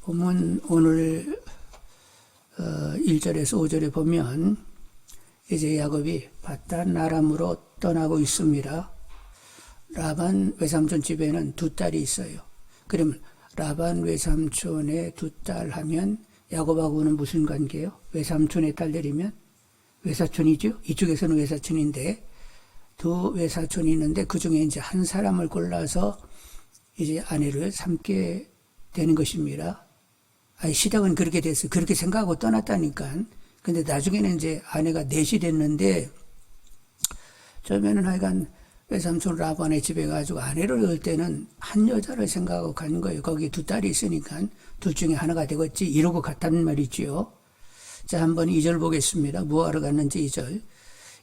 보면 오늘 1절에서 5절에 보면 이제 야곱이 바단 아람으로 떠나고 있습니다. 라반 외삼촌 집에는 두 딸이 있어요. 그러면 라반 외삼촌의 두 딸 하면 야곱하고는 무슨 관계예요? 외삼촌의 딸들이면 외사촌이죠. 이쪽에서는 외사촌인데 두 외사촌이 있는데 그 중에 이제 한 사람을 골라서 이제 아내를 삼게 되는 것입니다. 시작은 그렇게 됐어요. 그렇게 생각하고 떠났다니까. 근데 나중에는 이제 아내가 넷이 됐는데 처음에는 하여간 외삼촌 라반의 집에 가지고 아내를 얻을 때는 한 여자를 생각하고 간 거예요. 거기 두 딸이 있으니까 둘 중에 하나가 되겠지 이러고 갔단 말이지요. 자, 한번 2절 보겠습니다. 뭐하러 갔는지 2절.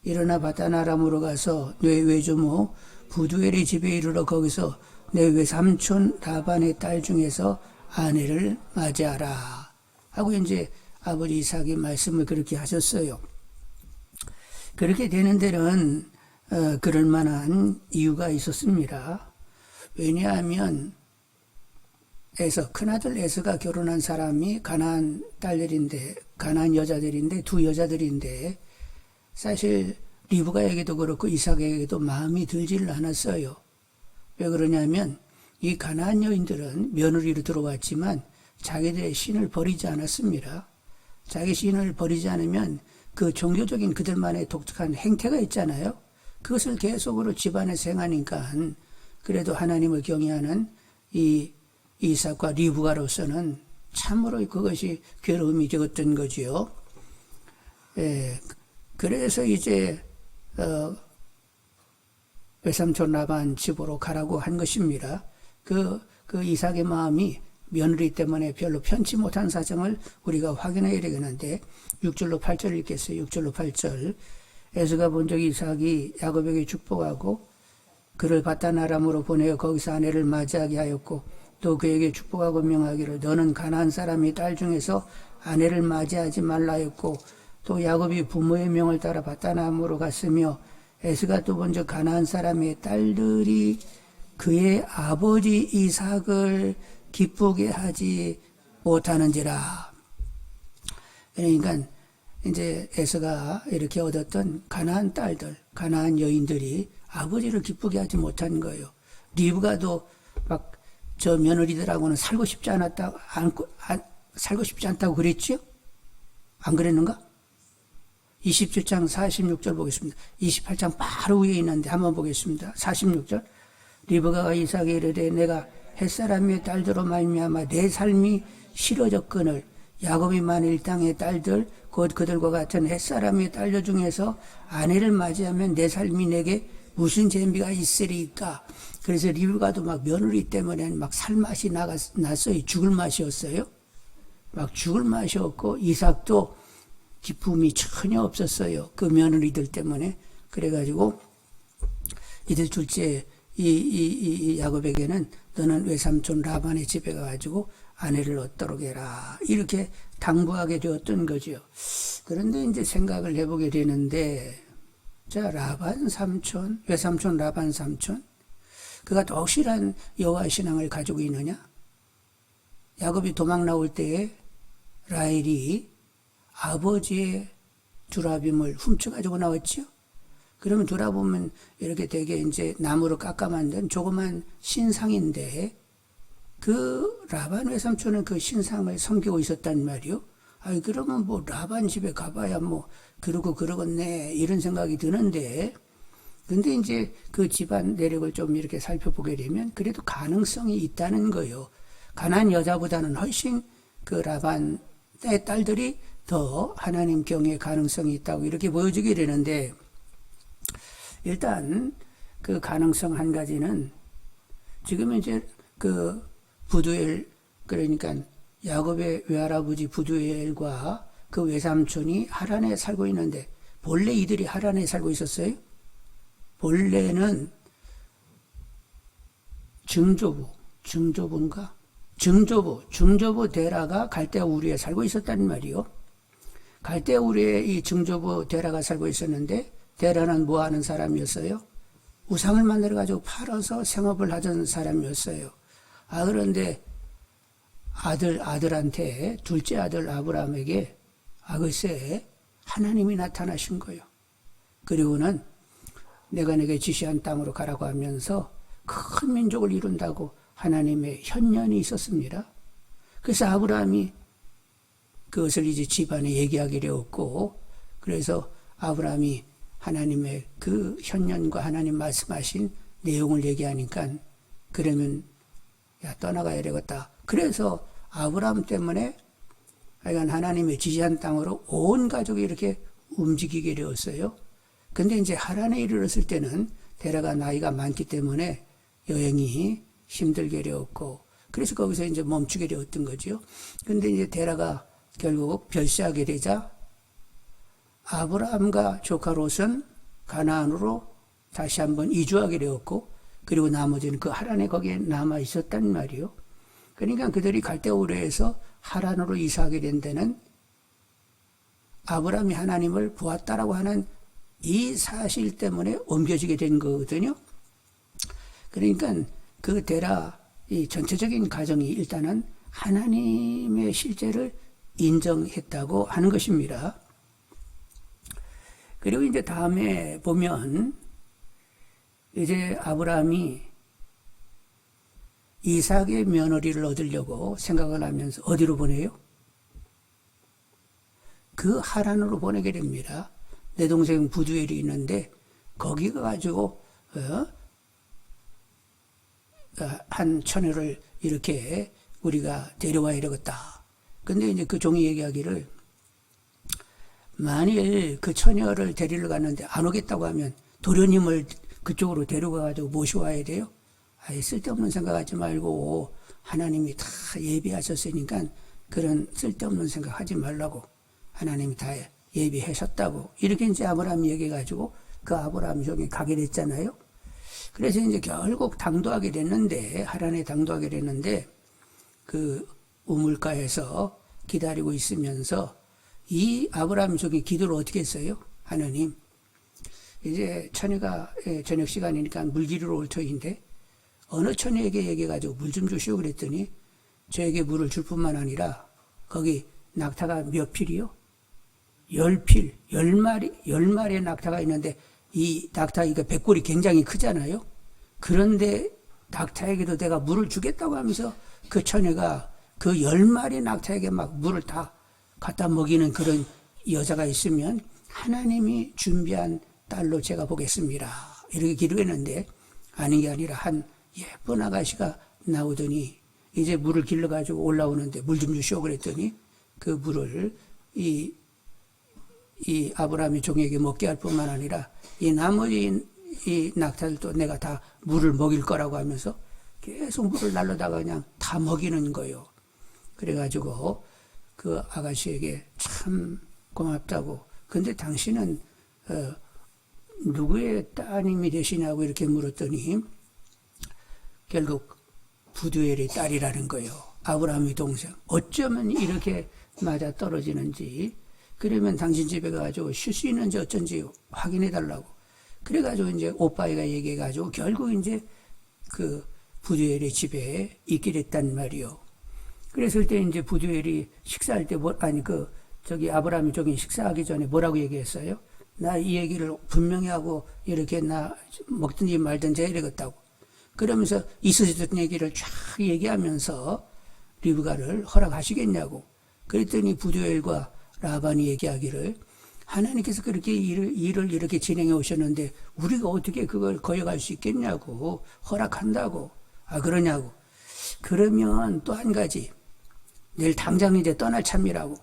일어나 바단 아람으로 가서 내 외조모 부두엘의 집에 이르러 거기서 내 외삼촌 라반의 딸 중에서 아내를 맞이하라 하고 이제 아버지 이삭이 말씀을 그렇게 하셨어요. 그렇게 되는 데는 그럴 만한 이유가 있었습니다. 왜냐하면 큰아들 에서가 결혼한 사람이 가나안 딸들인데, 가나안 여자들인데, 두 여자들인데, 사실 리브가에게도 그렇고 이삭에게도 마음이 들지를 않았어요. 왜 그러냐면 이 가나안 여인들은 며느리로 들어왔지만 자기들의 신을 버리지 않았습니다. 자기 신을 버리지 않으면 그 종교적인 그들만의 독특한 행태가 있잖아요. 그것을 계속으로 집안에서 행하니까 그래도 하나님을 경외하는 이 이삭과 리브가로서는 참으로 그것이 괴로움이 되었던 거지요. 그래서 이제 외삼촌 라반 집으로 가라고 한 것입니다. 그 이삭의 마음이 며느리 때문에 별로 편치 못한 사정을 우리가 확인해야 되겠는데 6절로 8절 읽겠어요. 6절로 8절. 에서가 본적 이삭이 야곱에게 축복하고 그를 바단 아람으로 보내어 거기서 아내를 맞이하게 하였고 또 그에게 축복하고 명하기를 너는 가나안 사람의 딸 중에서 아내를 맞이하지 말라 했고 또 야곱이 부모의 명을 따라 바단 아람으로 갔으며 에서가 또 먼저 가나안 사람의 딸들이 그의 아버지 이삭을 기쁘게 하지 못하는지라. 그러니까 이제 에서가 이렇게 얻었던 가나안 딸들, 가나안 여인들이 아버지를 기쁘게 하지 못한 거예요. 리브가도 막 저 며느리들하고는 살고 싶지 않다고 그랬지요? 안 그랬는가? 27장 46절 보겠습니다. 28장 바로 위에 있는데 한번 보겠습니다. 46절. 리브가가 이삭에게 이르되 내가 햇사람의 딸들로 말미암아 내 삶이 싫어졌거늘 야곱이 만일 땅의 딸들 곧 그들과 같은 햇사람의 딸들 중에서 아내를 맞이하면 내 삶이 내게 무슨 재미가 있으리까. 그래서 리브가도 막 며느리 때문에 막 살맛이 났어요. 죽을 맛이었어요. 막 죽을 맛이었고 이삭도 기쁨이 전혀 없었어요. 그 며느리들 때문에. 그래가지고 이들 둘째 이 야곱에게는 너는 외삼촌 라반의 집에 가가지고 아내를 얻도록 해라. 이렇게 당부하게 되었던 거죠. 그런데 이제 생각을 해보게 되는데, 자, 라반 삼촌, 외삼촌 라반 삼촌, 그가 확실한 여호와 신앙을 가지고 있느냐? 야곱이 도망 나올 때에 라헬이 아버지의 두라빔을 훔쳐가지고 나왔죠? 그러면 돌아보면 이렇게 되게 이제 나무로 깎아 만든 조그만 신상인데 그 라반 외삼촌은 그 신상을 섬기고 있었단 말이요. 그러면 뭐 라반 집에 가봐야 뭐 그러겠네 이런 생각이 드는데 근데 이제 그 집안 내력을 좀 이렇게 살펴보게 되면 그래도 가능성이 있다는 거예요. 가난한 여자보다는 훨씬 그 라반의 딸들이 더 하나님 경외의 가능성이 있다고 이렇게 보여주게 되는데 일단 그 가능성 한 가지는 지금 이제 그 부두엘 그러니까 야곱의 외할아버지 부두엘과 그 외삼촌이 하란에 살고 있는데 본래 이들이 하란에 살고 있었어요? 본래는 증조부 데라가 갈대아 우리에 살고 있었단 말이요. 갈대아 우리에 이 증조부 데라가 살고 있었는데 데라는 뭐 하는 사람이었어요? 우상을 만들어가지고 팔아서 생업을 하던 사람이었어요. 그런데 아들한테 둘째 아들 아브라함에게 글쎄 하나님이 나타나신 거예요. 그리고는 내가 내게 지시한 땅으로 가라고 하면서 큰 민족을 이룬다고 하나님의 현년이 있었습니다. 그래서 아브라함이 그것을 이제 집안에 얘기하게 되었고, 그래서 아브라함이 하나님의 그 현년과 하나님 말씀하신 내용을 얘기하니까 그러면 야 떠나가야 되겠다. 그래서 아브라함 때문에 하여간 하나님의 지시한 땅으로 온 가족이 이렇게 움직이게 되었어요. 근데 이제 하란에 이르렀을 때는 데라가 나이가 많기 때문에 여행이 힘들게 되었고, 그래서 거기서 이제 멈추게 되었던 거죠. 근데 이제 데라가 결국 별세하게 되자 아브라함과 조카 롯은 가나안으로 다시 한번 이주하게 되었고, 그리고 나머지는 그 하란에 거기에 남아 있었단 말이요. 그러니까 그들이 갈대우르에서 하란으로 이사하게 된 데는 아브라함이 하나님을 보았다라고 하는 이 사실 때문에 옮겨지게 된 거거든요. 그러니까 그 데라 이 전체적인 가정이 일단은 하나님의 실제를 인정했다고 하는 것입니다. 그리고 이제 다음에 보면 이제 아브라함이 이삭의 며느리를 얻으려고 생각을 하면서 어디로 보내요? 그 하란으로 보내게 됩니다. 내 동생 부두엘이 있는데 거기 가가지고 한 처녀를 이렇게 우리가 데려와야 되겠다. 근데 이제 그 종이 얘기하기를 만일 그 처녀를 데리러 갔는데 안 오겠다고 하면 도련님을 그쪽으로 데려가가지고 모셔와야 돼요. 아예 쓸데없는 생각하지 말고 하나님이 다 예비하셨으니까 그런 쓸데없는 생각하지 말라고 하나님이 다 예비하셨다고 이렇게 이제 아브라함이 얘기해가지고 그 아브라함 종이 가게 됐잖아요. 그래서 이제 결국 당도하게 됐는데 하란에 당도하게 됐는데 그 우물가에서 기다리고 있으면서 이 아브라함 종이 기도를 어떻게 했어요? 하나님 이제 처녀가 저녁 시간이니까 물기르러 올 터인데 어느 처녀에게 얘기해가지고 물 좀 주시오 그랬더니 저에게 물을 줄 뿐만 아니라 거기 낙타가 몇 필이요? 10필, 10마리의 낙타가 있는데 이 낙타, 이거 백골이 굉장히 크잖아요. 그런데 낙타에게도 내가 물을 주겠다고 하면서 그 처녀가 그 10마리 낙타에게 막 물을 다 갖다 먹이는 그런 여자가 있으면 하나님이 준비한 딸로 제가 보겠습니다. 이렇게 기도했는데 아닌 게 아니라 한 예쁜 아가씨가 나오더니 이제 물을 길러가지고 올라오는데 물 좀 주시오 그랬더니 그 물을 이 아브라함의 종에게 먹게 할 뿐만 아니라 이 나머지 이 낙타들도 내가 다 물을 먹일 거라고 하면서 계속 물을 날려다가 그냥 다 먹이는 거예요. 그래가지고 그 아가씨에게 참 고맙다고. 근데 당신은 누구의 따님이 되시냐고 이렇게 물었더니 결국 부두엘의 딸이라는 거예요. 아브라함의 동생. 어쩌면 이렇게 맞아 떨어지는지, 그러면 당신 집에 가가지고 쉴 수 있는지 어쩐지 확인해 달라고. 그래가지고 이제 오빠애가 얘기해가지고 결국 이제 그 부두엘의 집에 있게 됐단 말이요. 그랬을 때 이제 부두엘이 식사할 때 아브라함이 저기 식사하기 전에 뭐라고 얘기했어요? 나 이 얘기를 분명히 하고 이렇게 나 먹든지 말든지 해야 되겠다고. 그러면서 있으셨던 얘기를 쫙 얘기하면서 리브가를 허락하시겠냐고. 그랬더니 부두엘과 라반이 얘기하기를 하나님께서 그렇게 일을 이렇게 진행해 오셨는데 우리가 어떻게 그걸 거역할 수 있겠냐고 허락한다고. 그러냐고. 그러면 또 한 가지 내일 당장 이제 떠날 참이라고.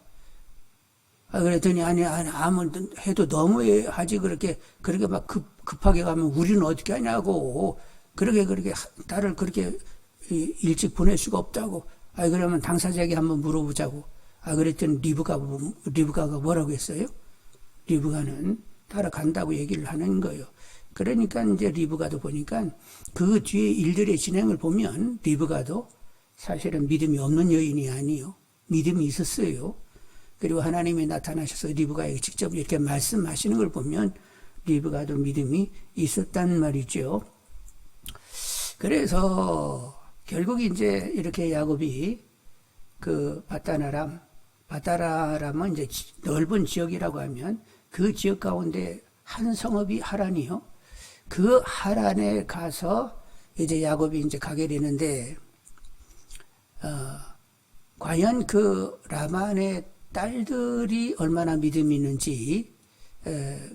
그랬더니 아니 아무 해도 너무하지 그렇게 막 급하게 가면 우리는 어떻게 하냐고. 그렇게 딸을 그렇게 일찍 보낼 수가 없다고. 그러면 당사자에게 한번 물어보자고. 그랬더니 리브가가 뭐라고 했어요? 리브가는 따라간다고 얘기를 하는 거예요. 그러니까 이제 리브가도 보니까 그 뒤에 일들의 진행을 보면 리브가도 사실은 믿음이 없는 여인이 아니요. 믿음이 있었어요. 그리고 하나님이 나타나셔서 리브가에게 직접 이렇게 말씀하시는 걸 보면 리브가도 믿음이 있었단 말이죠. 그래서 결국 이제 이렇게 야곱이 그 바다라람은 이제 넓은 지역이라고 하면 그 지역 가운데 한 성읍이 하란이요. 그 하란에 가서 이제 야곱이 이제 가게 되는데, 과연 그 라반의 딸들이 얼마나 믿음이 있는지,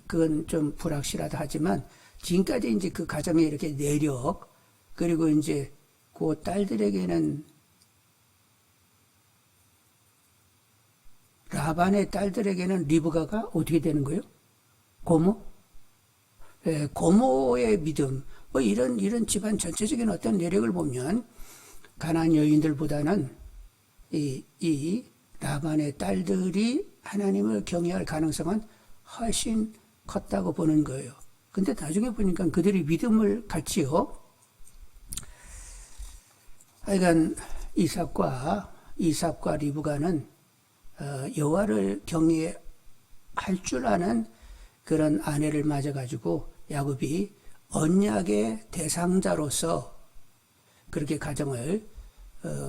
그건 좀 불확실하다 하지만, 지금까지 이제 그 가정의 이렇게 내력, 그리고 이제 그 딸들에게는, 라반의 딸들에게는 리브가가 어떻게 되는 거예요? 고모? 고모의 믿음, 뭐 이런 집안 전체적인 어떤 내력을 보면, 가나안 여인들보다는 이 라반의 딸들이 하나님을 경외할 가능성은 훨씬 컸다고 보는 거예요. 근데 나중에 보니까 그들이 믿음을 갖지요. 하여간 이삭과 리브가는 여호와를 경외할 줄 아는 그런 아내를 맞아가지고 야곱이 언약의 대상자로서 그렇게 가정을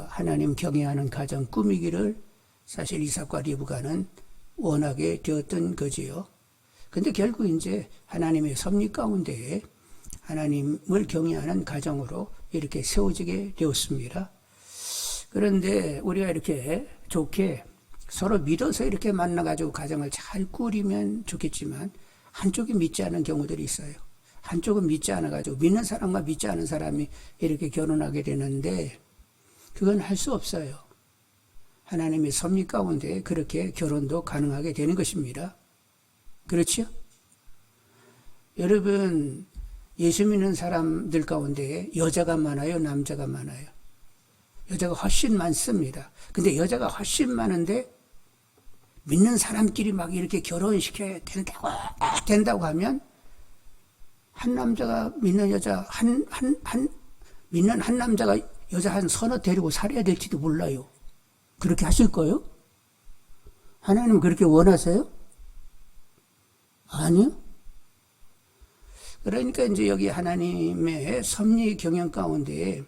하나님 경외하는 가정 꾸미기를 사실 이삭과 리브가는 원하게 되었던 거지요. 근데 결국 이제 하나님의 섭리 가운데 하나님을 경외하는 가정으로 이렇게 세워지게 되었습니다. 그런데 우리가 이렇게 좋게 서로 믿어서 이렇게 만나가지고 가정을 잘 꾸리면 좋겠지만 한쪽이 믿지 않은 경우들이 있어요. 한쪽은 믿지 않아가지고 믿는 사람과 믿지 않은 사람이 이렇게 결혼하게 되는데 그건 할 수 없어요. 하나님의 섭리 가운데 그렇게 결혼도 가능하게 되는 것입니다. 그렇죠? 여러분, 예수 믿는 사람들 가운데 여자가 많아요? 남자가 많아요? 여자가 훨씬 많습니다. 근데 여자가 훨씬 많은데 믿는 사람끼리 막 이렇게 결혼시켜야 된다고 하면 한 남자가 믿는 여자, 믿는 한 남자가 여자 한 서너 데리고 살아야 될지도 몰라요. 그렇게 하실 거예요? 하나님 그렇게 원하세요? 아니요. 그러니까 이제 여기 하나님의 섭리 경영 가운데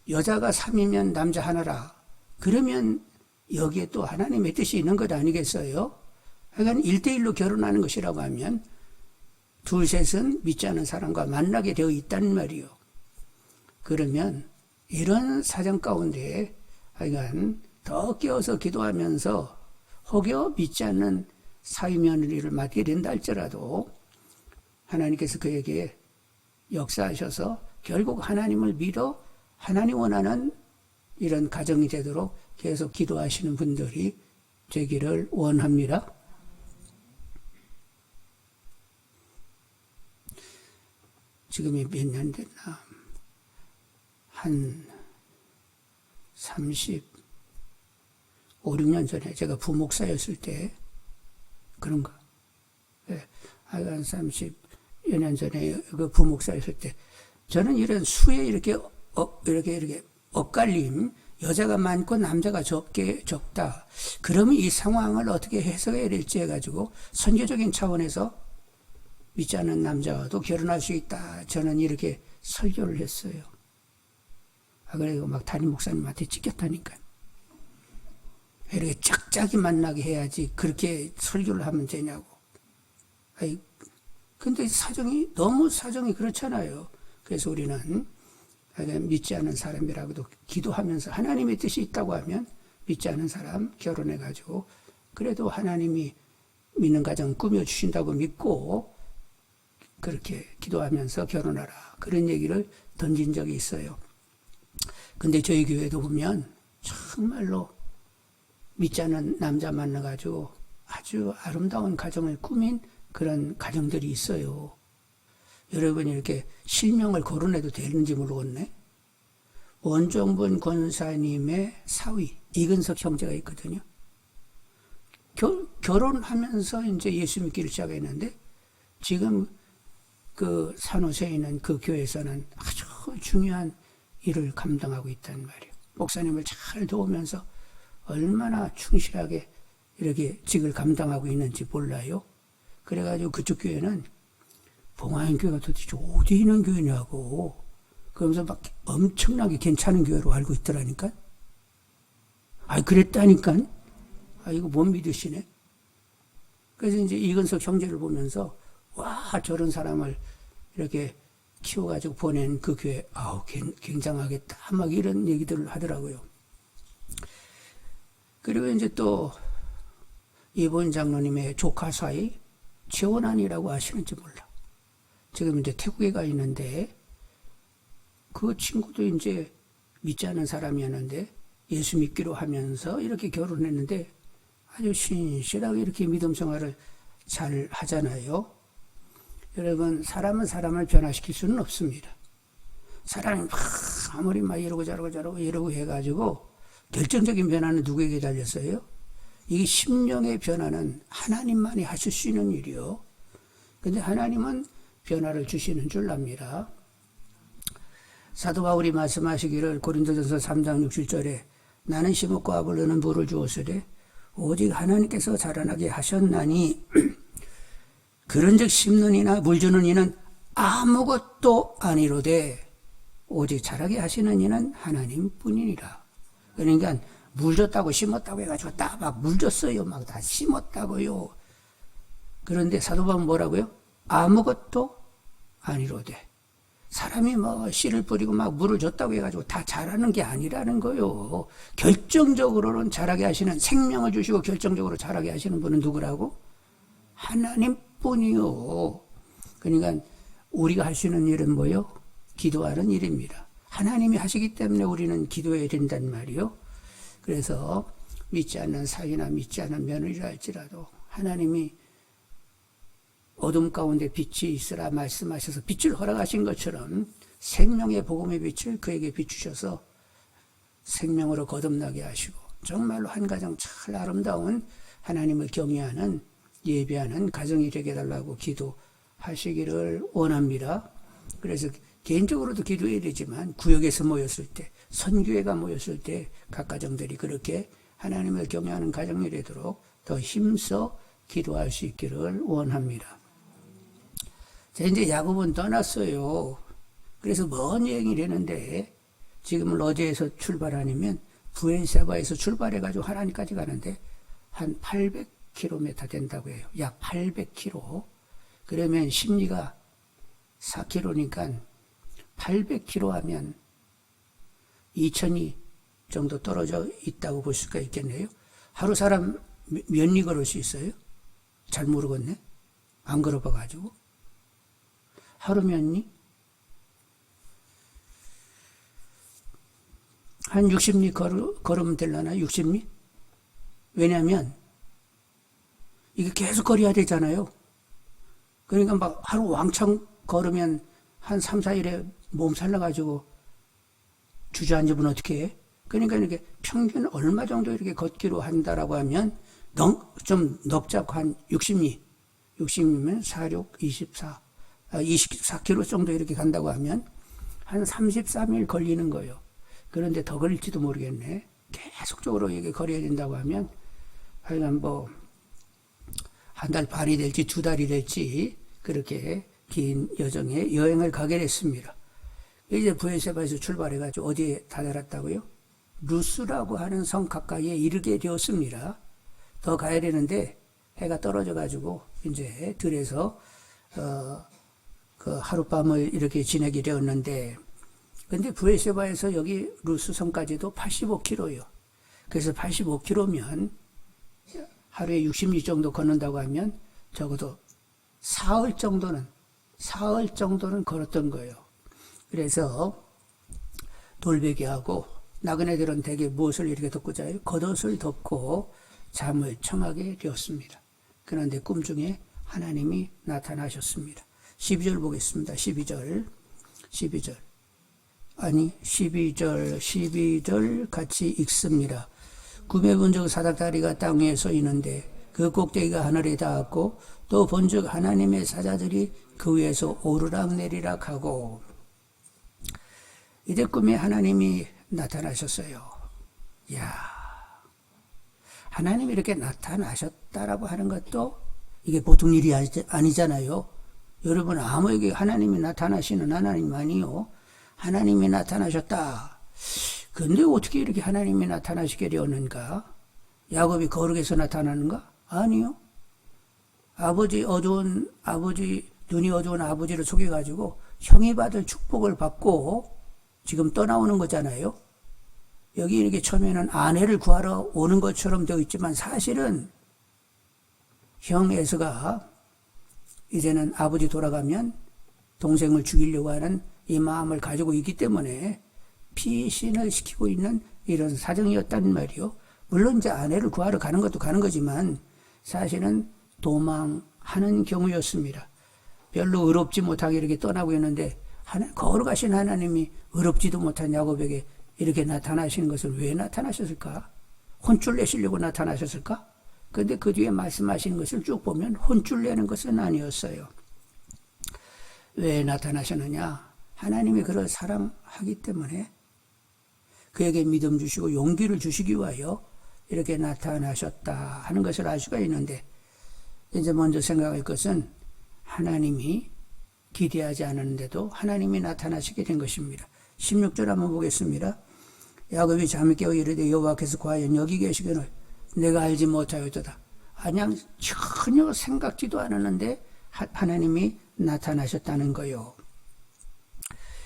여자가 3이면 남자 하나라. 그러면 여기에 또 하나님의 뜻이 있는 것 아니겠어요? 하여간 1대1로 결혼하는 것이라고 하면 둘, 셋은 믿지 않은 사람과 만나게 되어 있단 말이요. 그러면 이런 사정 가운데 하여간 더 깨어서 기도하면서 혹여 믿지 않는 사위며느리를 맡게 된다 할지라도 하나님께서 그에게 역사하셔서 결국 하나님을 믿어 하나님 원하는 이런 가정이 되도록 계속 기도하시는 분들이 되기를 원합니다. 지금이 몇 년 됐나? 한 35, 6년 전에 제가 부목사였을 때 그런가? 네, 한 30여 년 전에 그 부목사였을 때 저는 이런 수에 이렇게 엇갈림, 여자가 많고 남자가 적다. 그러면 이 상황을 어떻게 해석해야 될지 해가지고 선교적인 차원에서 믿지 않는 남자와도 결혼할 수 있다. 저는 이렇게 설교를 했어요. 그리고 막 담임 목사님한테 찍혔다니까. 이렇게 짝짝이 만나게 해야지 그렇게 설교를 하면 되냐고. 근데 너무 사정이 그렇잖아요. 그래서 우리는 믿지 않은 사람이라고도 기도하면서 하나님의 뜻이 있다고 하면 믿지 않은 사람 결혼해가지고 그래도 하나님이 믿는 가정 꾸며주신다고 믿고 그렇게 기도하면서 결혼하라. 그런 얘기를 던진 적이 있어요. 근데 저희 교회도 보면 정말로 믿지 않은 남자 만나가지고 아주 아름다운 가정을 꾸민 그런 가정들이 있어요. 여러분이 이렇게 실명을 거론해도 되는지 모르겠네. 원종분 권사님의 사위 이근석 형제가 있거든요. 결혼하면서 이제 예수 믿기를 시작했는데 지금 그 산호세에 있는 그 교회에서는 아주 중요한 일을 감당하고 있단 말이에요. 목사님을 잘 도우면서 얼마나 충실하게 이렇게 직을 감당하고 있는지 몰라요. 그래가지고 그쪽 교회는 봉화인교회가 도대체 어디 있는 교회냐고 그러면서 막 엄청나게 괜찮은 교회로 알고 있더라니까. 그랬다니까. 이거 못 믿으시네. 그래서 이제 이근석 형제를 보면서, 와, 저런 사람을 이렇게 키워가지고 보낸 그 교회, 굉장하겠다. 막 이런 얘기들을 하더라고요. 그리고 이제 또, 이본 장로님의 조카 사이, 최원환이라고 아시는지 몰라. 지금 이제 태국에 가 있는데, 그 친구도 이제 믿지 않은 사람이었는데, 예수 믿기로 하면서 이렇게 결혼했는데, 아주 신실하게 이렇게 믿음 생활을 잘 하잖아요. 여러분, 사람은 사람을 변화시킬 수는 없습니다. 사람이 아무리 막 이러고 저러고 이러고 해가지고 결정적인 변화는 누구에게 달렸어요? 이게 심령의 변화는 하나님만이 하실 수 있는 일이요. 근데 하나님은 변화를 주시는 줄 압니다. 사도 바울이 말씀하시기를 고린도전서 3장 6절에 나는 심었고 아볼로는 물을 주었으되 오직 하나님께서 자라나게 하셨나니 그런즉 심는 이나 물 주는 이는 아무것도 아니로되 오직 자라게 하시는 이는 하나님뿐이니라. 그러니까 물 줬다고 심었다고 해가지고 딱 막 물 줬어요. 막 다 심었다고요. 그런데 사도 바울은 뭐라고요? 아무것도 아니로되. 사람이 뭐 씨를 뿌리고 막 물을 줬다고 해가지고 다 자라는 게 아니라는 거요. 결정적으로는 자라게 하시는, 생명을 주시고 결정적으로 자라게 하시는 분은 누구라고? 하나님뿐이요. 그러니까 우리가 할 수 있는 일은 뭐요? 기도하는 일입니다. 하나님이 하시기 때문에 우리는 기도해야 된단 말이요. 그래서 믿지 않는 사위나 믿지 않는 며느리라 할지라도 하나님이 어둠 가운데 빛이 있으라 말씀하셔서 빛을 허락하신 것처럼 생명의 복음의 빛을 그에게 비추셔서 생명으로 거듭나게 하시고 정말로 한 가정 잘 아름다운 하나님을 경외하는 예배하는 가정이 되게 해달라고 기도하시기를 원합니다. 그래서 개인적으로도 기도해야 되지만 구역에서 모였을 때, 선교회가 모였을 때 각 가정들이 그렇게 하나님을 경외하는 가정이 되도록 더 힘써 기도할 수 있기를 원합니다. 자, 이제 야곱은 떠났어요. 그래서 먼 여행이 되는데 지금 로제에서 출발 아니면 부엘세바에서 출발해가지고 하나님까지 가는데 한 800km 된다고 해요. 약 800km. 그러면 심리가 4km니까 800km 하면 2000이 정도 떨어져 있다고 볼 수가 있겠네요. 하루 사람 몇 리 걸을 수 있어요? 잘 모르겠네. 안 걸어봐가지고. 하루 몇 리? 한 60리 걸으면 되려나? 60리? 왜냐면 이게 계속 걸어야 되잖아요. 그러니까 막 하루 왕창 걸으면 한 3, 4일에 몸 살라가지고 주저앉으면 어떻게 해? 그러니까 이렇게 평균 얼마 정도 이렇게 걷기로 한다라고 하면 좀 넉잡고 한 60리. 60리면 4, 6, 24. 24km 정도 이렇게 간다고 하면 한 33일 걸리는 거예요. 그런데 더 걸릴지도 모르겠네. 계속적으로 이게 걸어야 된다고 하면 하여간 뭐 한 달 반이 될지 2달이 될지 그렇게 긴 여정에 여행을 가게 됐습니다. 이제 부엘세바에서 출발해가지고 어디에 다다랐다고요? 루스라고 하는 성 가까이에 이르게 되었습니다. 더 가야 되는데 해가 떨어져가지고 이제 들에서 그 하룻밤을 이렇게 지내게 되었는데, 근데 부엘세바에서 여기 루스 성까지도 85km요. 그래서 85km면 하루에 60리 정도 걷는다고 하면 적어도 사흘 정도는 걸었던 거예요. 그래서 돌베개하고 나그네들은 대개 무엇을 이렇게 덮고 자요? 겉옷을 덮고 잠을 청하게 되었습니다. 그런데 꿈중에 하나님이 나타나셨습니다. 12절 보겠습니다. 12절 같이 읽습니다. 꿈에 본즉 사닥다리가 땅 위에 서 있는데 그 꼭대기가 하늘에 닿았고 또 본즉 하나님의 사자들이 그 위에서 오르락내리락 하고. 이제 꿈에 하나님이 나타나셨어요. 이야, 하나님이 이렇게 나타나셨다라고 하는 것도 이게 보통 일이 아니잖아요. 여러분, 아무에게 하나님이 나타나시는 하나님 아니요. 하나님이 나타나셨다. 근데 어떻게 이렇게 하나님이 나타나시게 되었는가? 야곱이 거룩해서 나타나는가? 아니요. 눈이 어두운 아버지를 속여가지고 형이 받을 축복을 받고 지금 떠나오는 거잖아요. 여기 이렇게 처음에는 아내를 구하러 오는 것처럼 되어 있지만 사실은 형 에서가 이제는 아버지 돌아가면 동생을 죽이려고 하는 이 마음을 가지고 있기 때문에 피신을 시키고 있는 이런 사정이었단 말이요. 물론 이제 아내를 구하러 가는 것도 가는 거지만 사실은 도망하는 경우였습니다. 별로 의롭지 못하게 이렇게 떠나고 있는데 거룩하신 하나님이 의롭지도 못한 야곱에게 이렇게 나타나시는 것을 왜 나타나셨을까? 혼쭐 내시려고 나타나셨을까? 그런데 그 뒤에 말씀하시는 것을 쭉 보면 혼쭐 내는 것은 아니었어요. 왜 나타나셨느냐? 하나님이 그를 사랑하기 때문에 그에게 믿음 주시고 용기를 주시기 위하여 이렇게 나타나셨다 하는 것을 알 수가 있는데, 이제 먼저 생각할 것은 하나님이 기대하지 않았는데도 하나님이 나타나시게 된 것입니다. 16절 한번 보겠습니다. 야곱이 잠이 깨어 이르되 여호와께서 과연 여기 계시거늘 내가 알지 못하였도다. 그냥 전혀 생각지도 않았는데 하나님이 나타나셨다는 거요.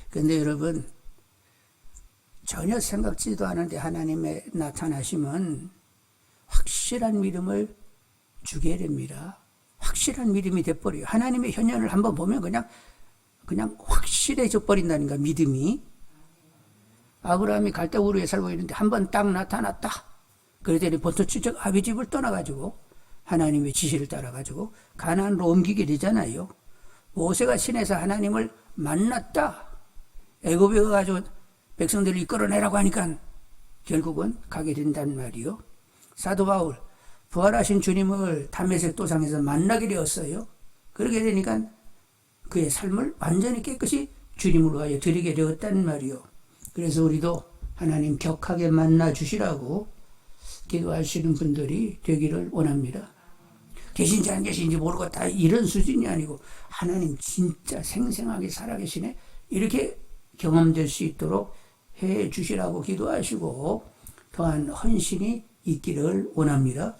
그런데 여러분, 전혀 생각지도 않은데 하나님의 나타나심은 확실한 믿음을 주게 됩니다. 확실한 믿음이 돼버려요. 하나님의 현현을 한번 보면 그냥 확실해져 버린다니까, 믿음이. 아브라함이 갈대 우르에 살고 있는데 한번 딱 나타났다. 그러더니 본토지적 아비 집을 떠나가지고 하나님의 지시를 따라가지고 가나안으로 옮기게 되잖아요. 모세가 신에서 하나님을 만났다. 애굽에 가가지고 백성들을 이끌어내라고 하니까 결국은 가게 된단 말이요. 사도 바울, 부활하신 주님을 다메섹 도상에서 만나게 되었어요. 그렇게 되니까 그의 삶을 완전히 깨끗이 주님으로 하여 드리게 되었단 말이요. 그래서 우리도 하나님 격하게 만나 주시라고 기도하시는 분들이 되기를 원합니다. 계신지 안 계신지 모르고 다 이런 수준이 아니고 하나님 진짜 생생하게 살아계시네, 이렇게 경험될 수 있도록 해 주시라고 기도하시고 또한 헌신이 있기를 원합니다.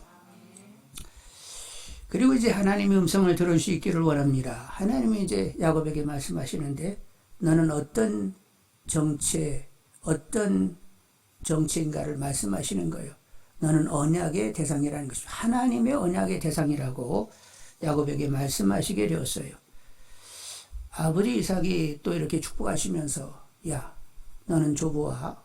그리고 이제 하나님의 음성을 들을 수 있기를 원합니다. 하나님이 이제 야곱에게 말씀하시는데, 너는 어떤 정체인가를 말씀하시는 거예요. 너는 언약의 대상이라는 것입니다. 하나님의 언약의 대상이라고 야곱에게 말씀하시게 되었어요. 아버지 이삭이 또 이렇게 축복하시면서, 야, 너는 조부와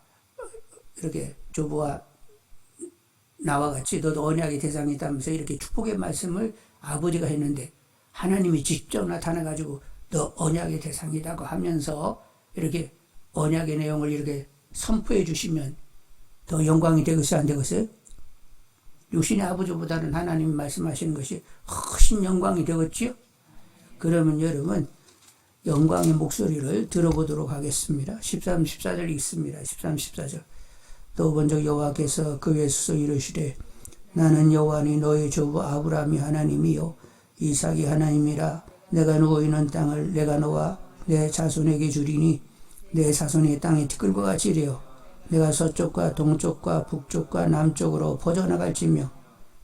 나와 같이 너도 언약의 대상이다 하면서 이렇게 축복의 말씀을 아버지가 했는데, 하나님이 직접 나타나가지고 너 언약의 대상이라고 하면서 이렇게 언약의 내용을 이렇게 선포해 주시면 더 영광이 되겠어요, 안 되겠어요? 육신의 아버지보다는 하나님이 말씀하시는 것이 훨씬 영광이 되겠지요? 그러면 여러분, 영광의 목소리를 들어보도록 하겠습니다. 13, 14절 읽습니다. 13, 14절. 또 먼저 여호와께서 그의 수서 이르시되 나는 여호와니 너의 조부 아브라함이 하나님이요 이삭이 하나님이라. 내가 누워 있는 땅을 내가 너와 내 자손에게 주리니 내 자손이 땅의 티끌과 같이 되어 내가 서쪽과 동쪽과 북쪽과 남쪽으로 퍼져나갈지며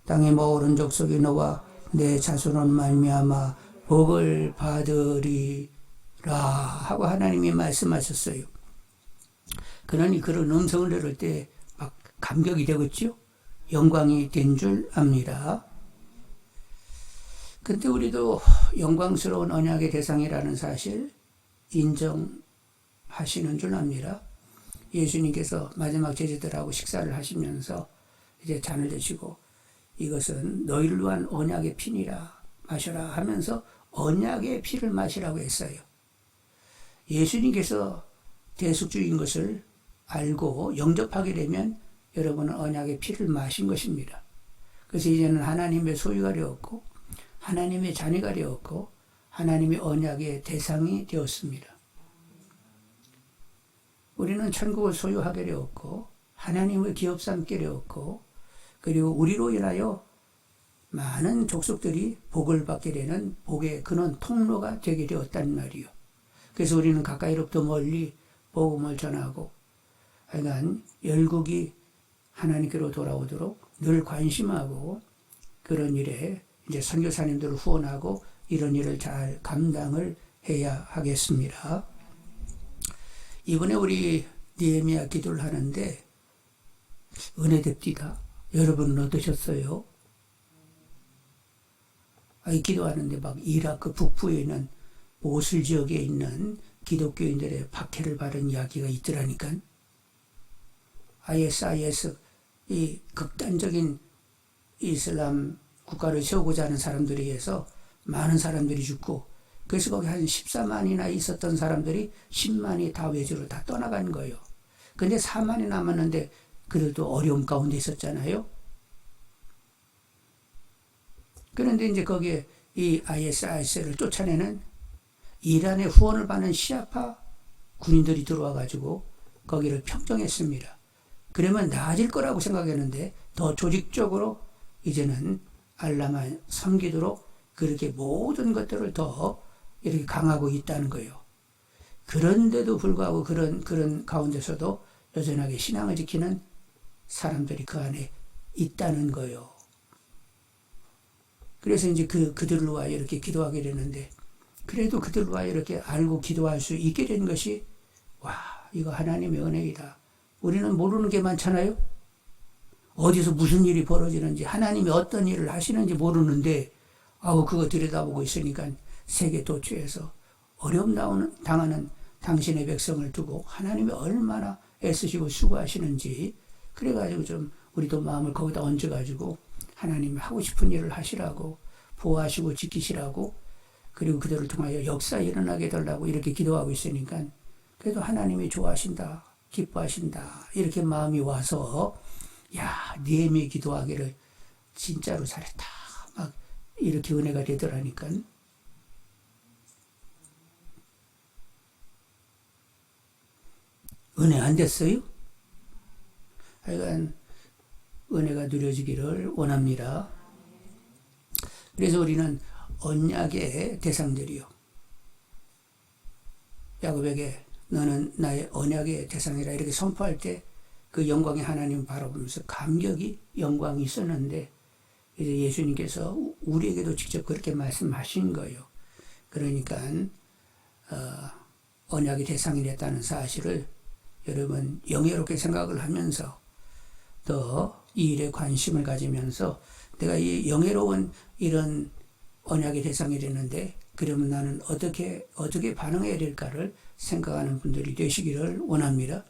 땅의 모든 족속이 너와 내 자손은 말미암아 복을 받으리라 하고 하나님이 말씀하셨어요. 그러니 그런 음성을 들을 때 막 감격이 되겠죠? 영광이 된 줄 압니다. 근데 우리도 영광스러운 언약의 대상이라는 사실 인정하시는 줄 압니다. 예수님께서 마지막 제자들하고 식사를 하시면서 이제 잔을 드시고 이것은 너희를 위한 언약의 피니라 마셔라 하면서 언약의 피를 마시라고 했어요. 예수님께서 대속주인 것을 알고 영접하게 되면 여러분은 언약의 피를 마신 것입니다. 그래서 이제는 하나님의 소유가 되었고 하나님의 자녀가 되었고 하나님의 언약의 대상이 되었습니다. 우리는 천국을 소유하게 되었고 하나님을 기업 삼게 되었고 그리고 우리로 인하여 많은 족속들이 복을 받게 되는 복의 근원 통로가 되게 되었단 말이요. 그래서 우리는 가까이로부터 멀리 복음을 전하고 하여간 열국이 하나님께로 돌아오도록 늘 관심하고 그런 일에 이제 선교사님들을 후원하고 이런 일을 잘 감당을 해야 하겠습니다. 이번에 우리 느헤미야 기도를 하는데 은혜됩디다. 여러분은 어떠셨어요? 기도하는데 막 이라크 북부에 있는 모술 지역에 있는 기독교인들의 박해를 받은 이야기가 있더라니까. IS, 이 극단적인 이슬람 국가를 세우고자 하는 사람들에 의해서 많은 사람들이 죽고, 그래서 거기 한 14만이나 있었던 사람들이 10만이 다 외주로 다 떠나간 거예요. 근데 4만이 남았는데 그들도 어려움 가운데 있었잖아요. 그런데 이제 거기에 이 IS를 쫓아내는 이란의 후원을 받는 시아파 군인들이 들어와 가지고 거기를 평정했습니다. 그러면 나아질 거라고 생각했는데 더 조직적으로 이제는 알라만 섬기도록 그렇게 모든 것들을 더 이렇게 강하고 있다는 거예요. 그런데도 불구하고 그런 가운데서도 여전하게 신앙을 지키는 사람들이 그 안에 있다는 거예요. 그래서 이제 그들로 와 이렇게 기도하게 되는데, 그래도 그들로 와 이렇게 알고 기도할 수 있게 된 것이, 와, 이거 하나님의 은혜이다. 우리는 모르는 게 많잖아요. 어디서 무슨 일이 벌어지는지, 하나님이 어떤 일을 하시는지 모르는데, 그거 들여다보고 있으니까 세계 도처에서 어려움 당하는 당신의 백성을 두고 하나님이 얼마나 애쓰시고 수고하시는지, 그래가지고 좀 우리도 마음을 거기다 얹어가지고 하나님이 하고 싶은 일을 하시라고, 보호하시고 지키시라고, 그리고 그들을 통하여 역사 일어나게 해달라고 이렇게 기도하고 있으니까 그래도 하나님이 좋아하신다, 기뻐하신다, 이렇게 마음이 와서, 야, 느헤미야 기도하기를 진짜로 잘했다, 막 이렇게 은혜가 되더라니까. 은혜 안 됐어요? 하여간 은혜가 누려지기를 원합니다. 그래서 우리는 언약의 대상들이요, 야곱에게 너는 나의 언약의 대상이라 이렇게 선포할 때 그 영광의 하나님 바라보면서 감격이, 영광이 있었는데, 이제 예수님께서 우리에게도 직접 그렇게 말씀하신 거예요. 그러니까 언약의 대상이 됐다는 사실을 여러분 영예롭게 생각을 하면서 더 이 일에 관심을 가지면서, 내가 이 영예로운 이런 언약의 대상이 됐는데 그러면 나는 어떻게 반응해야 될까를 생각하는 분들이 되시기를 원합니다.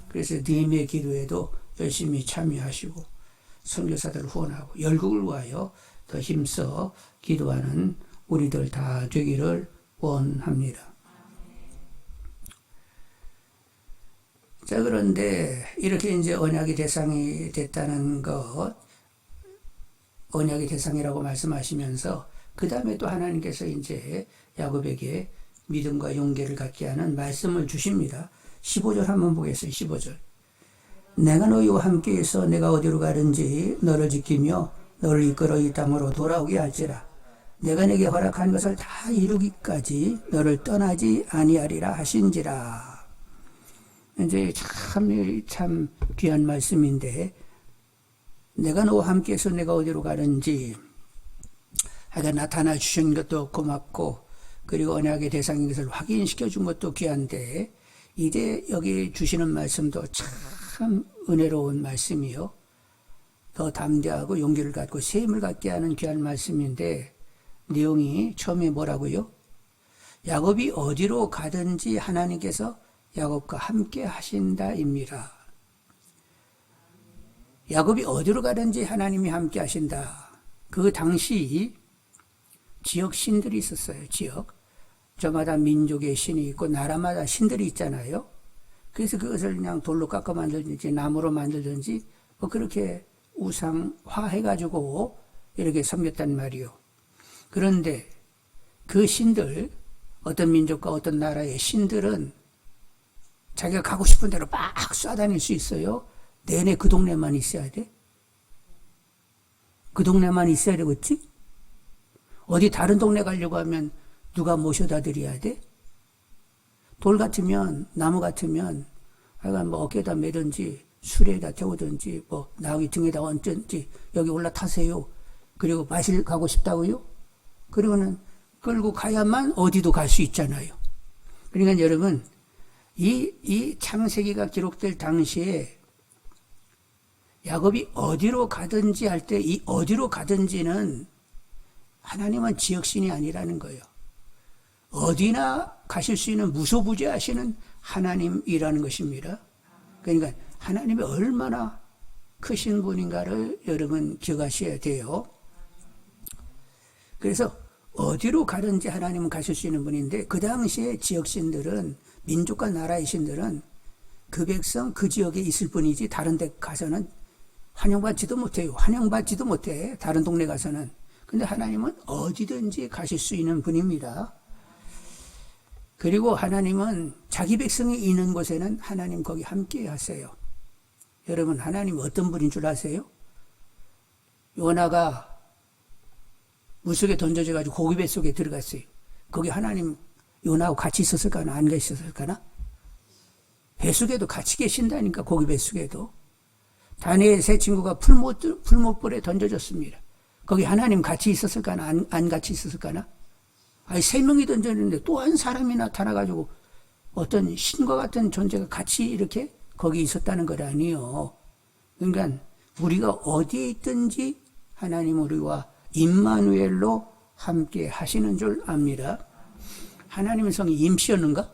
그래서 느헤미야 기도에도 열심히 참여하시고 선교사들을 후원하고 열국을 위하여 더 힘써 기도하는 우리들 다 되기를 원합니다. 자, 그런데 이렇게 이제 언약의 대상이 됐다는 것, 언약의 대상이라고 말씀하시면서 그 다음에 또 하나님께서 이제 야곱에게 믿음과 용기를 갖게 하는 말씀을 주십니다. 15절 한번 보겠어요. 15절. 내가 너희와 함께해서 내가 어디로 가든지 너를 지키며 너를 이끌어 이 땅으로 돌아오게 할지라. 내가 내게 허락한 것을 다 이루기까지 너를 떠나지 아니하리라 하신지라. 이제 참 귀한 말씀인데, 내가 너와 함께해서 내가 어디로 가든지 하여간 나타나 주신 것도 고맙고, 그리고 언약의 대상인 것을 확인시켜 준 것도 귀한데, 이제 여기 주시는 말씀도 참 은혜로운 말씀이요, 더 담대하고 용기를 갖고 세임을 갖게 하는 귀한 말씀인데, 내용이 처음에 뭐라고요? 야곱이 어디로 가든지 하나님께서 야곱과 함께 하신다입니다. 야곱이 어디로 가든지 하나님이 함께 하신다. 그 당시 지역 신들이 있었어요. 지역. 저마다 민족의 신이 있고 나라마다 신들이 있잖아요. 그래서 그것을 그냥 돌로 깎아 만들든지 나무로 만들든지 뭐 그렇게 우상화해가지고 이렇게 섬겼단 말이요. 그런데 그 신들, 어떤 민족과 어떤 나라의 신들은 자기가 가고 싶은 대로 막 쏴다닐 수 있어요. 내내 그 동네만 있어야 돼? 그 동네만 있어야 되겠지? 어디 다른 동네 가려고 하면 누가 모셔다 드려야 돼? 돌 같으면, 나무 같으면 하여간 뭐 어깨에다 매든지 수레에다 태우든지 뭐 나귀 등에다 얹든지 여기 올라타세요. 그리고 마실 가고 싶다고요? 그리고는 끌고 가야만 어디도 갈 수 있잖아요. 그러니까 여러분 이 창세기가 기록될 당시에 야곱이 어디로 가든지 할 때 이 어디로 가든지는 하나님은 지역신이 아니라는 거예요. 어디나 가실 수 있는 무소부재하시는 하나님이라는 것입니다. 그러니까 하나님이 얼마나 크신 분인가를 여러분 기억하셔야 돼요. 그래서 어디로 가든지 하나님은 가실 수 있는 분인데 그 당시에 지역신들은 민족과 나라의 신들은 그 백성 그 지역에 있을 뿐이지 다른 데 가서는 환영받지도 못해요. 환영받지도 못해. 다른 동네 가서는. 근데 하나님은 어디든지 가실 수 있는 분입니다. 그리고 하나님은 자기 백성이 있는 곳에는 하나님 거기 함께 하세요. 여러분 하나님 어떤 분인 줄 아세요? 요나가 물속에 던져져 가지고 고기 뱃속에 들어갔어요. 거기 하나님 요나하고 같이 있었을까나 안 계셨을까나? 뱃속에도 같이 계신다니까. 고기 뱃속에도. 다니엘 세 친구가 풀목불에 던져졌습니다. 거기 하나님 같이 있었을까나 안 같이 있었을까나? 아니 3명이 던졌는데 또 한 사람이 나타나가지고 어떤 신과 같은 존재가 같이 이렇게 거기 있었다는 것 아니에요. 그러니까 우리가 어디에 있든지 하나님 우리와 임마누엘로 함께 하시는 줄 압니다. 하나님의 성이 임시였는가?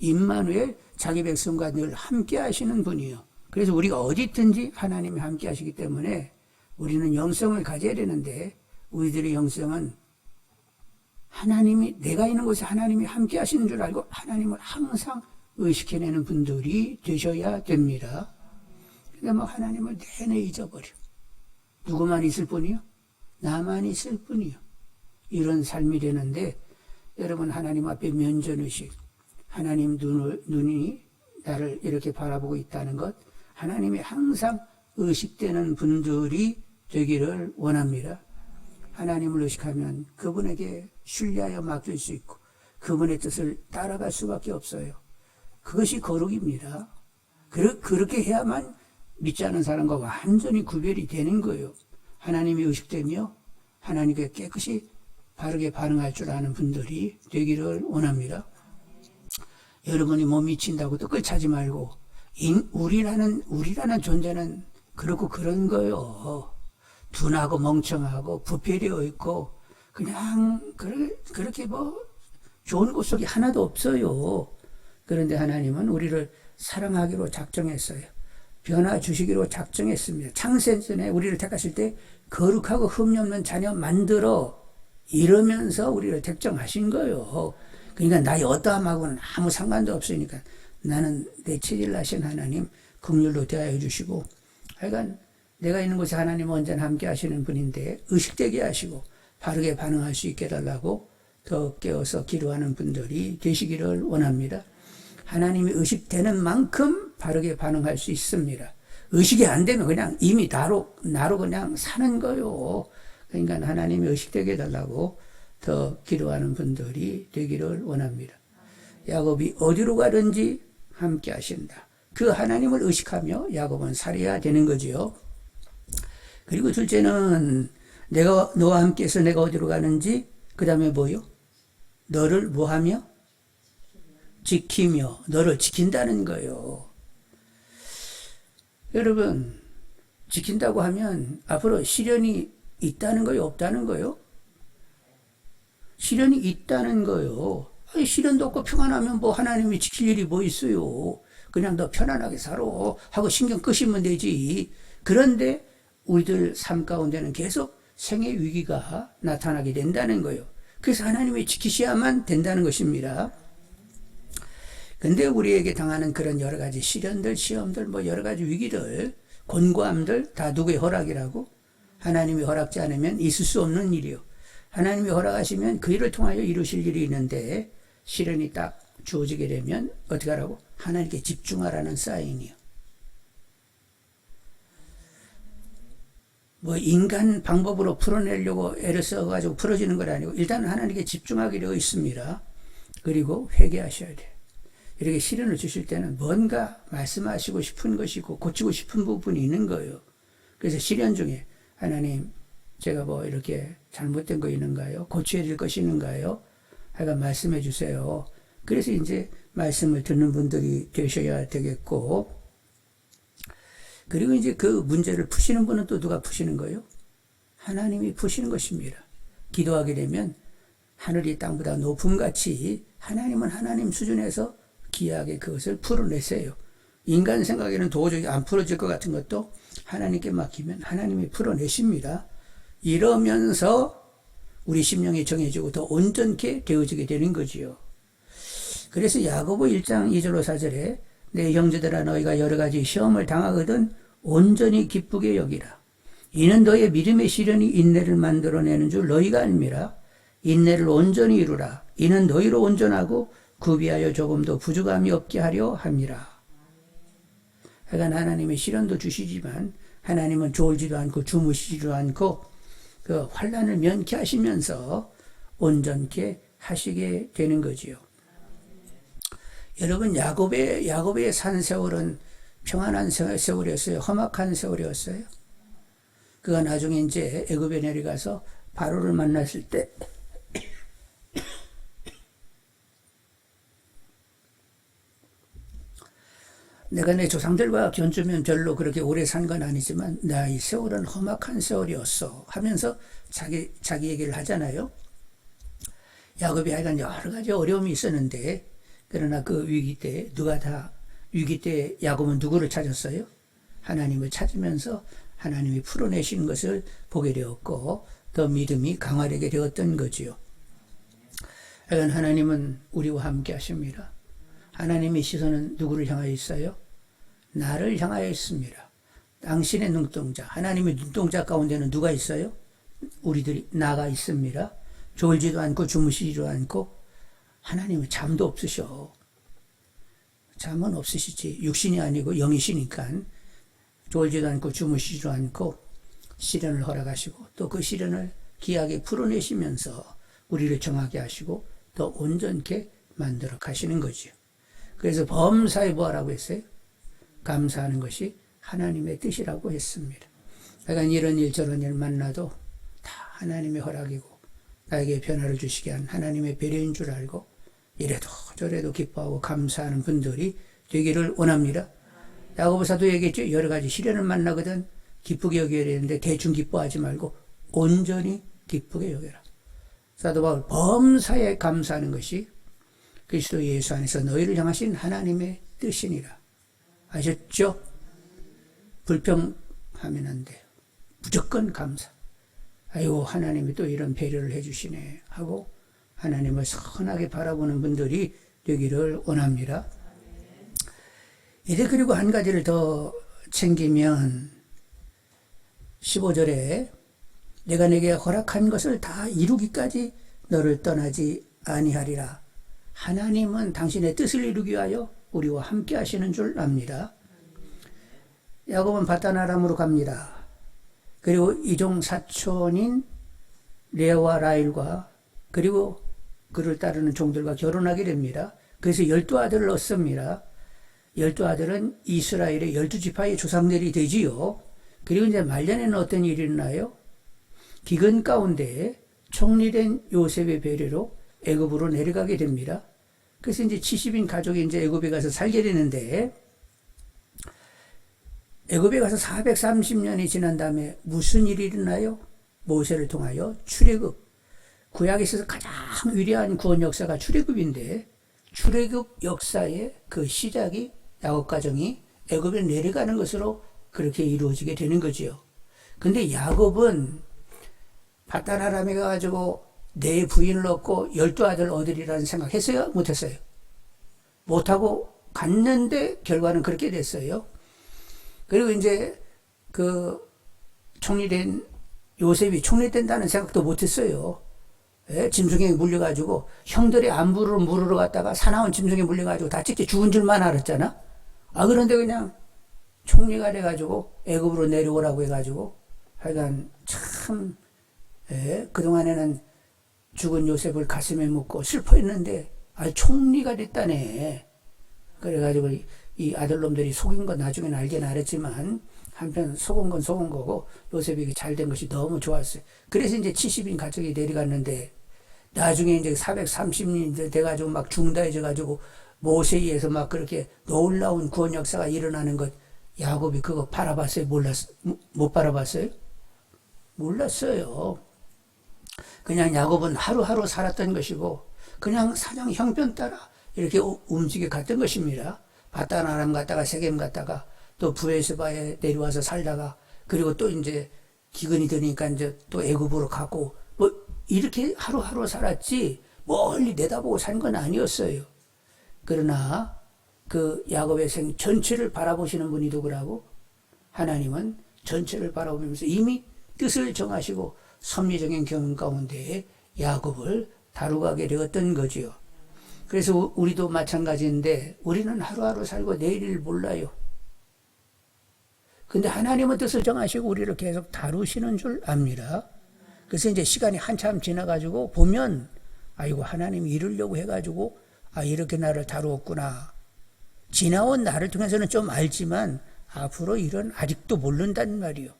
임마누엘, 자기 백성과 늘 함께 하시는 분이에요. 그래서 우리가 어디 있든지 하나님이 함께 하시기 때문에 우리는 영성을 가져야 되는데 우리들의 영성은 하나님이 내가 있는 곳에 하나님이 함께 하시는 줄 알고 하나님을 항상 의식해내는 분들이 되셔야 됩니다. 근데 뭐 하나님을 내내 잊어버려. 누구만 있을 뿐이요? 나만 있을 뿐이요. 이런 삶이 되는데 여러분 하나님 앞에 면전의식, 하나님 눈이 나를 이렇게 바라보고 있다는 것, 하나님이 항상 의식되는 분들이 되기를 원합니다. 하나님을 의식하면 그분에게 신뢰하여 맡길 수 있고 그분의 뜻을 따라갈 수밖에 없어요. 그것이 거룩입니다. 그렇게 해야만 믿지 않은 사람과 완전히 구별이 되는 거예요. 하나님이 의식되며 하나님께 깨끗이 바르게 반응할 줄 아는 분들이 되기를 원합니다. 여러분이 못 미친다고 또 끝차지 말고 우리라는 존재는 그렇고 그런 거예요. 둔하고 멍청하고 부패되어 있고 그냥 그렇게 뭐 좋은 곳 속에 하나도 없어요. 그런데 하나님은 우리를 사랑하기로 작정했어요. 변화 주시기로 작정했습니다. 창세 전에 우리를 택하실 때 거룩하고 흠이 없는 자녀 만들어 이러면서 우리를 택정하신 거예요. 그러니까 나의 어떠함하고는 아무 상관도 없으니까 나는 내 체질 하신 하나님 긍휼로 대하여 주시고 하여간 내가 있는 곳에 하나님은 언제나 함께 하시는 분인데 의식되게 하시고 바르게 반응할 수 있게 해달라고 더 깨어서 기도하는 분들이 되시기를 원합니다. 하나님이 의식되는 만큼 바르게 반응할 수 있습니다. 의식이 안 되면 그냥 이미 나로 그냥 사는 거요. 그러니까 하나님이 의식되게 해달라고 더 기도하는 분들이 되기를 원합니다. 야곱이 어디로 가든지 함께 하신다. 그 하나님을 의식하며 야곱은 살아야 되는 거지요. 그리고 둘째는 내가 너와 함께해서 내가 어디로 가는지 그 다음에 뭐요? 너를 뭐하며? 지키며 너를 지킨다는 거예요. 여러분 지킨다고 하면 앞으로 시련이 있다는 거요? 없다는 거요? 시련이 있다는 거요. 아니, 시련도 없고 평안하면 뭐 하나님이 지킬 일이 뭐 있어요. 그냥 너 편안하게 살아 하고 신경 끄시면 되지. 그런데 우리들 삶 가운데는 계속 생의 위기가 나타나게 된다는 거예요. 그래서 하나님이 지키셔야만 된다는 것입니다. 근데 우리에게 당하는 그런 여러 가지 시련들, 시험들, 뭐 여러 가지 위기들, 곤고함들 다 누구의 허락이라고? 하나님이 허락지 않으면 있을 수 없는 일이요. 하나님이 허락하시면 그 일을 통하여 이루실 일이 있는데 시련이 딱 주어지게 되면 어떻게 하라고? 하나님께 집중하라는 사인이요. 뭐 인간 방법으로 풀어내려고 애를 써가지고 풀어지는 건 아니고 일단 하나님께 집중하기로 있습니다. 그리고 회개하셔야 돼요. 이렇게 시련을 주실 때는 뭔가 말씀하시고 싶은 것이고 고치고 싶은 부분이 있는 거예요. 그래서 시련 중에 하나님 제가 뭐 이렇게 잘못된 거 있는가요? 고쳐야 될 것이 있는가요? 하여간 말씀해 주세요. 그래서 이제 말씀을 듣는 분들이 되셔야 되겠고, 그리고 이제 그 문제를 푸시는 분은 또 누가 푸시는 거예요? 하나님이 푸시는 것입니다. 기도하게 되면 하늘이 땅보다 높음같이 하나님은 하나님 수준에서 귀하게 그것을 풀어내세요. 인간 생각에는 도저히 안 풀어질 것 같은 것도 하나님께 맡기면 하나님이 풀어내십니다. 이러면서 우리 심령이 정해지고 더 온전케 되어지게 되는 거지요. 그래서 야고보 1장 2절로 4절에 내 형제들아 너희가 여러 가지 시험을 당하거든 온전히 기쁘게 여기라. 이는 너의 믿음의 시련이 인내를 만들어내는 줄 너희가 알미라. 인내를 온전히 이루라. 이는 너희로 온전하고 구비하여 조금도 부족함이 없게 하려 함이라. 그러니까 하나님의 시련도 주시지만 하나님은 졸지도 않고 주무시지도 않고 그 환난을 면케하시면서 온전케 하시게 되는 거지요. 여러분 야곱의 산 세월은 평안한 세월이었어요? 험악한 세월이었어요? 그가 나중에 이제 애굽에 내려가서 바로를 만났을 때 내가 내 조상들과 견주면 별로 그렇게 오래 산 건 아니지만 나의 세월은 험악한 세월이었어 하면서 자기 얘기를 하잖아요. 야곱이 하여간 여러 가지 어려움이 있었는데 그러나 그 위기 때 야곱은 누구를 찾았어요? 하나님을 찾으면서 하나님이 풀어내시는 것을 보게 되었고 더 믿음이 강화되게 되었던 거지요. 하여간 하나님은 우리와 함께 하십니다. 하나님의 시선은 누구를 향하여 있어요? 나를 향하여 있습니다. 당신의 눈동자, 하나님의 눈동자 가운데는 누가 있어요? 우리들이 나가 있습니다. 졸지도 않고 주무시지도 않고 하나님은 잠도 없으셔. 잠은 없으시지. 육신이 아니고 영이시니까 졸지도 않고 주무시지도 않고 시련을 허락하시고 또 그 시련을 귀하게 풀어내시면서 우리를 정하게 하시고 더 온전케 만들어 가시는 거지요. 그래서 범사에 뭐하라고 했어요? 감사하는 것이 하나님의 뜻이라고 했습니다. 약간 이런 일 저런 일 만나도 다 하나님의 허락이고 나에게 변화를 주시게 한 하나님의 배려인 줄 알고 이래도 저래도 기뻐하고 감사하는 분들이 되기를 원합니다. 야고보 사도 얘기했죠. 여러 가지 시련을 만나거든 기쁘게 여겨야 되는데 대충 기뻐하지 말고 온전히 기쁘게 여겨라. 사도 바울 범사에 감사하는 것이 그리스도 예수 안에서 너희를 향하신 하나님의 뜻이니라. 아셨죠? 불평하면 안 돼요. 무조건 감사. 아이고 하나님이 또 이런 배려를 해주시네 하고 하나님을 선하게 바라보는 분들이 되기를 원합니다. 이제 그리고 한 가지를 더 챙기면 15절에 내가 내게 허락한 것을 다 이루기까지 너를 떠나지 아니하리라. 하나님은 당신의 뜻을 이루기 위하여 우리와 함께 하시는 줄 압니다. 야곱은 바단 아람으로 갑니다. 그리고 이종 사촌인 레아와 라헬과 그리고 그를 따르는 종들과 결혼하게 됩니다. 그래서 12아들을 얻습니다. 12아들은 이스라엘의 12지파의 조상들이 되지요. 그리고 이제 말년에는 어떤 일이 일어나요? 기근 가운데 총리된 요셉의 배려로 애굽으로 내려가게 됩니다. 그래서 이제 70인 가족이 이제 애굽에 가서 살게 되는데 애굽에 가서 430년이 지난 다음에 무슨 일이 일어나요? 모세를 통하여 출애굽. 구약에 있어서 가장 위대한 구원 역사가 출애굽인데 출애굽 역사의 그 시작이 야곱 가정이 애굽에 내려가는 것으로 그렇게 이루어지게 되는 거지요. 근데 야곱은 바단 아람에 가가지고 내 부인을 얻고 12아들 얻으리라는 생각했어요? 못했어요? 못하고 갔는데 결과는 그렇게 됐어요. 그리고 이제 그 총리된 요셉이 총리된다는 생각도 못했어요. 예? 짐승에 물려가지고 형들의 안부를 물으러 갔다가 사나운 짐승에 물려가지고 다 찍게 죽은 줄만 알았잖아. 그런데 그냥 총리가 돼가지고 애굽으로 내려오라고 해가지고 하여간 참 그동안에는 죽은 요셉을 가슴에 묻고 슬퍼했는데 총리가 됐다네. 그래가지고 이 아들놈들이 속인 건 나중에는 알긴 알았지만 한편 속은 건 속은 거고 요셉이 잘 된 것이 너무 좋았어요. 그래서 이제 70인 가족이 내려갔는데 나중에 이제 430년 돼가지고 막 중다해져가지고 모세에서 막 그렇게 놀라운 구원 역사가 일어나는 것 야곱이 그거 바라봤어요? 못 바라봤어요? 몰랐어요. 그냥 야곱은 하루하루 살았던 것이고 그냥 사냥 형편 따라 이렇게 움직여 갔던 것입니다. 바단 아람 갔다가 세겜 갔다가 또 부에스바에 내려와서 살다가 그리고 또 이제 기근이 드니까 이제 또 애굽으로 가고 뭐 이렇게 하루하루 살았지 멀리 내다보고 산 건 아니었어요. 그러나 그 야곱의 생 전체를 바라보시는 분이 누구라고? 하나님은 전체를 바라보면서 이미 뜻을 정하시고 섭리적인 경험 가운데 야곱을 다루게 되었던 거지요. 그래서 우리도 마찬가지인데 우리는 하루하루 살고 내일을 몰라요. 근데 하나님은 뜻을 정하시고 우리를 계속 다루시는 줄 압니다. 그래서 이제 시간이 한참 지나가지고 보면 아이고 하나님이 이러려고 해가지고 이렇게 나를 다루었구나. 지나온 나를 통해서는 좀 알지만 앞으로 이런 아직도 모른단 말이요.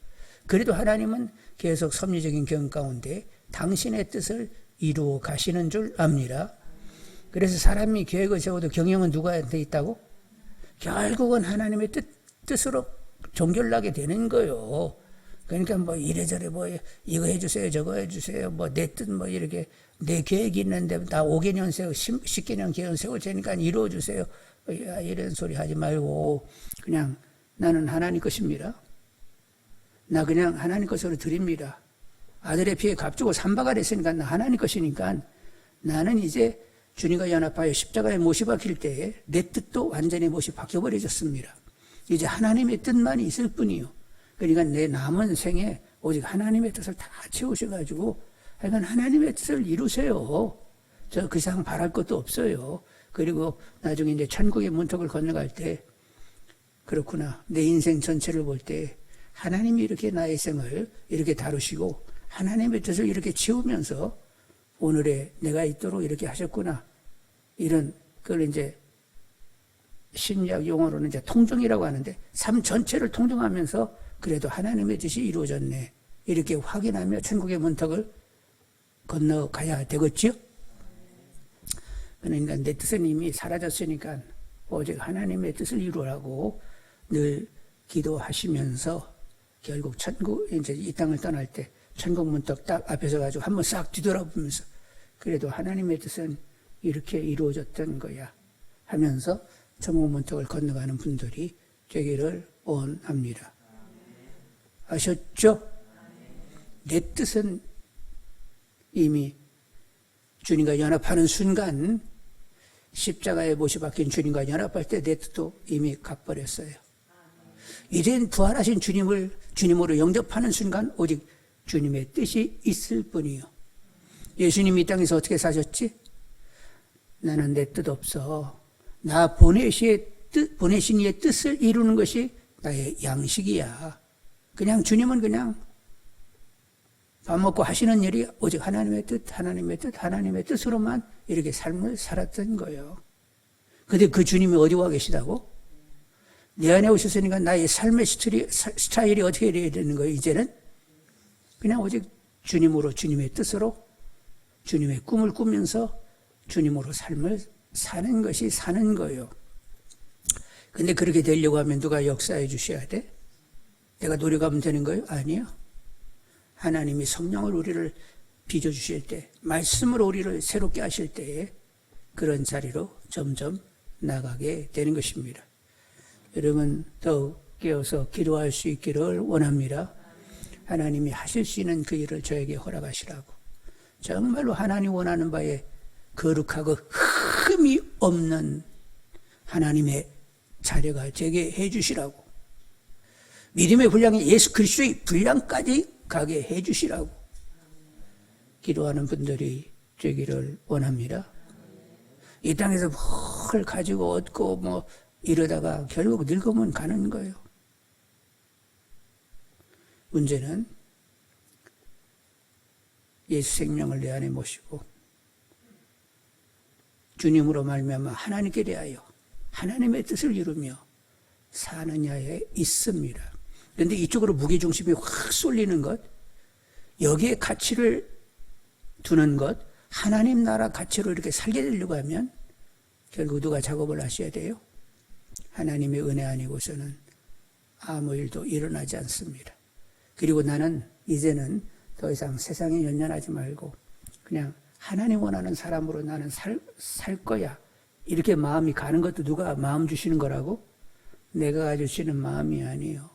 그래도 하나님은 계속 섭리적인 경험 가운데 당신의 뜻을 이루어 가시는 줄 압니다. 그래서 사람이 계획을 세워도 경영은 누구한테 있다고? 결국은 하나님의 뜻으로 종결나게 되는 거요. 그러니까 뭐 이래저래 뭐 이거 해주세요 저거 해주세요 뭐 내 뜻 뭐 이렇게 내 계획이 있는데 나 5개년 세워 10개년 계획 세울 테니까 이루어주세요. 이런 소리 하지 말고 그냥 나는 하나님 것입니다. 나 그냥 하나님 것으로 드립니다. 아들의 피에 값주고 산바가 됐으니까 나 하나님 것이니까 나는 이제 주님과 연합하여 십자가에 못이 박힐 때에 내 뜻도 완전히 못이 박혀버려졌습니다. 이제 하나님의 뜻만 있을 뿐이요. 그러니까 내 남은 생에 오직 하나님의 뜻을 다 채우셔가지고 하여간 하나님의 뜻을 이루세요. 저 그 이상 바랄 것도 없어요. 그리고 나중에 이제 천국의 문턱을 건너갈 때 그렇구나. 내 인생 전체를 볼 때 하나님이 이렇게 나의 생을 이렇게 다루시고 하나님의 뜻을 이렇게 채우면서 오늘의 내가 있도록 이렇게 하셨구나. 이런 그걸 이제 심리학 용어로는 이제 통정이라고 하는데 삶 전체를 통정하면서 그래도 하나님의 뜻이 이루어졌네. 이렇게 확인하며 천국의 문턱을 건너가야 되겠지요? 그러니까 내 뜻은 이미 사라졌으니까 오직 하나님의 뜻을 이루라고 늘 기도하시면서 결국 천국, 이제 이 땅을 떠날 때 천국 문턱 딱 앞에서 가지고 한번 싹 뒤돌아보면서 그래도 하나님의 뜻은 이렇게 이루어졌던 거야 하면서 천국 문턱을 건너가는 분들이 되기를 원합니다. 아셨죠? 내 뜻은 이미 주님과 연합하는 순간 십자가에 못이 박힌 주님과 연합할 때 내 뜻도 이미 갚버렸어요. 이젠 부활하신 주님으로 영접하는 순간 오직 주님의 뜻이 있을 뿐이요. 예수님이 이 땅에서 어떻게 사셨지? 나는 내 뜻 없어. 나 보내신 이의 뜻을 이루는 것이 나의 양식이야. 그냥 주님은 그냥 밥 먹고 하시는 일이 오직 하나님의 뜻, 하나님의 뜻, 하나님의 뜻으로만 이렇게 삶을 살았던 거예요. 근데 그 주님이 어디 와 계시다고? 내 안에 오셨으니까 나의 삶의 스타일이 어떻게 돼야 되는 거예요, 이제는? 그냥 오직 주님으로, 주님의 뜻으로, 주님의 꿈을 꾸면서 주님으로 삶을 사는 것이 사는 거예요. 근데 그렇게 되려고 하면 누가 역사해 주셔야 돼? 내가 노력하면 되는 거예요? 아니요. 하나님이 성령을 우리를 빚어주실 때, 말씀으로 우리를 새롭게 하실 때에 그런 자리로 점점 나가게 되는 것입니다. 여러분 더욱 깨어서 기도할 수 있기를 원합니다. 하나님이 하실 수 있는 그 일을 저에게 허락하시라고. 정말로 하나님 원하는 바에 거룩하고 흠이 없는 하나님의 자녀가 되게 해주시라고. 믿음의 분량이 예수 그리스도의 분량까지 가게 해주시라고 기도하는 분들이 되기를 원합니다. 이 땅에서 뭘 가지고 얻고 뭐 이러다가 결국 늙으면 가는 거예요. 문제는 예수 생명을 내 안에 모시고 주님으로 말미암아 하나님께 대하여 하나님의 뜻을 이루며 사느냐에 있습니다. 그런데 이쪽으로 무게중심이 확 쏠리는 것, 여기에 가치를 두는 것, 하나님 나라 가치로 이렇게 살게 되려고 하면 결국 누가 작업을 하셔야 돼요? 하나님의 은혜 아니고서는 아무 일도 일어나지 않습니다. 그리고 나는 이제는 더 이상 세상에 연연하지 말고 그냥 하나님 원하는 사람으로 나는 살 거야. 이렇게 마음이 가는 것도 누가 마음 주시는 거라고? 내가 가주시는 마음이 아니에요.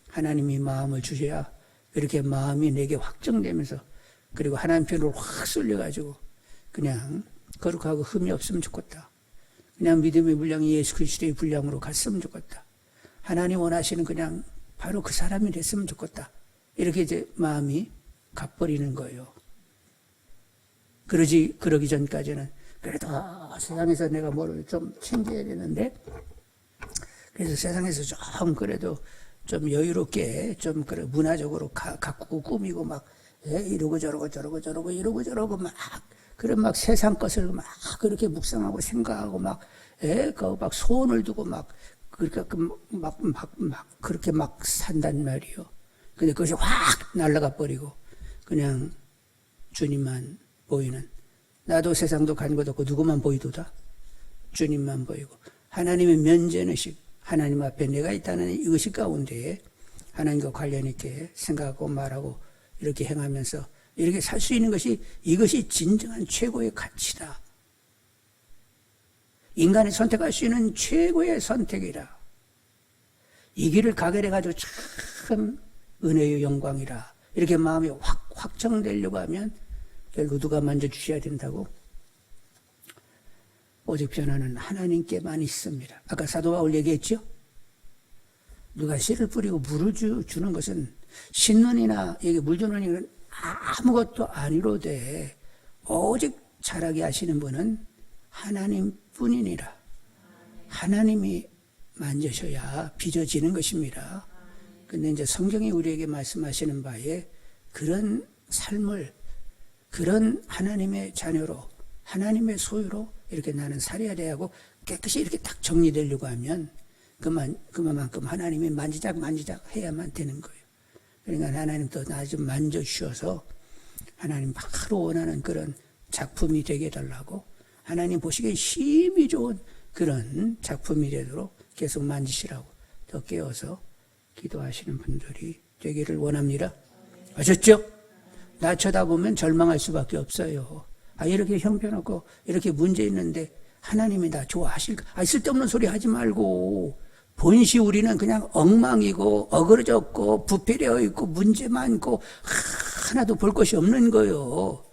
하나님이 마음을 주셔야 이렇게 마음이 내게 확정되면서 그리고 하나님 편으로 확 쏠려가지고 그냥 거룩하고 흠이 없으면 좋겠다. 그냥 믿음의 분량이 예수 그리스도의 분량으로 갔으면 좋겠다. 하나님 원하시는 그냥 바로 그 사람이 됐으면 좋겠다. 이렇게 이제 마음이 가버리는 거예요. 그러기 전까지는 그래도 세상에서 내가 뭘 좀 챙겨야 되는데 그래서 세상에서 좀 그래도 좀 여유롭게 좀 그래 문화적으로 가꾸고 꾸미고 막 이러고 저러고 이러고 저러고 막 그런 막 세상 것을 막 그렇게 묵상하고 생각하고 막 막 소원을 두고 막 그러니까 막 그렇게 막 산단 말이요. 근데 그것이 확 날아가 버리고 그냥 주님만 보이는, 나도 세상도 간 것 없고 누구만 보이도다? 주님만 보이고 하나님의 면전의식, 하나님 앞에 내가 있다는 이 의식 가운데 하나님과 관련 있게 생각하고 말하고 이렇게 행하면서 이렇게 살 수 있는 것이, 이것이 진정한 최고의 가치다. 인간이 선택할 수 있는 최고의 선택이라. 이 길을 가게 돼가지고 참 은혜의 영광이라. 이렇게 마음이 확정되려고 하면 결국 누가 만져주셔야 된다고? 오직 변화는 하나님께만 있습니다. 아까 사도 바울 얘기했죠? 누가 씨를 뿌리고 물을 주는 것은 신론이나 물 주는 일은 아무것도 아니로되 오직 자라게 하시는 분은 하나님뿐이니라. 하나님이 만져셔야 빚어지는 것입니다. 근데 이제 성경이 우리에게 말씀하시는 바에 그런 삶을, 그런 하나님의 자녀로, 하나님의 소유로 이렇게 나는 살아야 돼 하고 깨끗이 이렇게 딱 정리되려고 하면 그만큼 하나님이 만지작 해야만 되는 거예요. 그러니까 하나님도 나 좀 만져주셔서 하나님 바로 원하는 그런 작품이 되게 해달라고, 하나님 보시기에 힘이 좋은 그런 작품이 되도록 계속 만지시라고 더 깨워서 기도하시는 분들이 되기를 원합니다. 아셨죠? 나 쳐다보면 절망할 수밖에 없어요. 이렇게 형편없고 이렇게 문제 있는데 하나님이 나 좋아하실까? 쓸데없는 소리 하지 말고, 본시 우리는 그냥 엉망이고 어그러졌고 부패되어 있고 문제 많고 하나도 볼 것이 없는 거예요.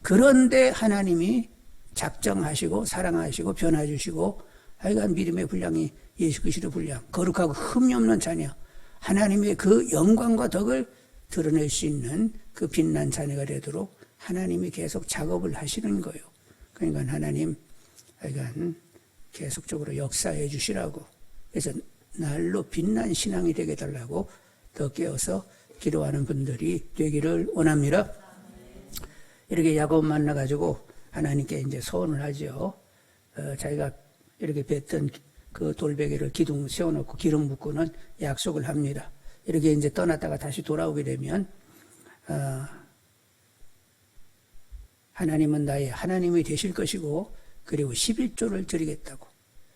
그런데 하나님이 작정하시고 사랑하시고 변화주시고 하여간 믿음의 분량이 예수 그리스도 분량, 거룩하고 흠이 없는 자녀, 하나님의 그 영광과 덕을 드러낼 수 있는 그 빛난 자녀가 되도록 하나님이 계속 작업을 하시는 거예요. 그러니까 하나님 하여간 계속적으로 역사해 주시라고, 그래서 날로 빛난 신앙이 되게 달라고 더 깨어서 기도하는 분들이 되기를 원합니다. 이렇게 야곱 만나가지고 하나님께 이제 소원을 하죠. 자기가 이렇게 뱉던 그 돌베개를 기둥 세워놓고 기름 붓고는 약속을 합니다. 이렇게 이제 떠났다가 다시 돌아오게 되면, 하나님은 나의 하나님이 되실 것이고, 그리고 11조를 드리겠다고.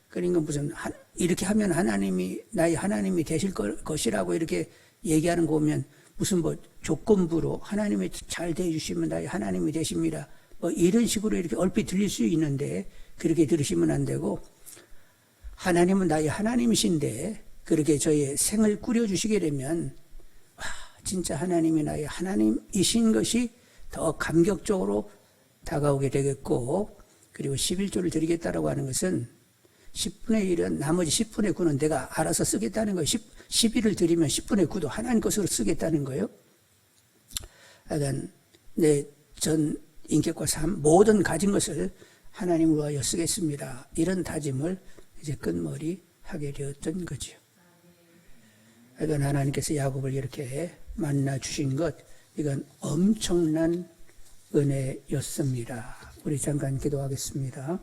그러니까 무슨, 이렇게 하면 하나님이, 나의 하나님이 되실 것이라고 이렇게 얘기하는 거 보면 무슨 조건부로 하나님이 잘 대해주시면 나의 하나님이 되십니다. 이런 식으로 이렇게 얼핏 들릴 수 있는데 그렇게 들으시면 안 되고, 하나님은 나의 하나님이신데 그렇게 저의 생을 꾸려주시게 되면, 진짜 하나님이 나의 하나님이신 것이 더 감격적으로 다가오게 되겠고, 그리고 11조를 드리겠다라고 하는 것은 10분의 1은, 나머지 10분의 9는 내가 알아서 쓰겠다는 거예요. 11을 드리면 10분의 9도 하나님 것으로 쓰겠다는 거예요. 하여간 내 전 인격과 삶 모든 가진 것을 하나님을 위하여 쓰겠습니다. 이런 다짐을 이제 끝머리 하게 되었던 거죠. 하여간 하나님께서 야곱을 이렇게 만나 주신 것, 이건 엄청난 은혜였습니다. 우리 잠깐 기도하겠습니다.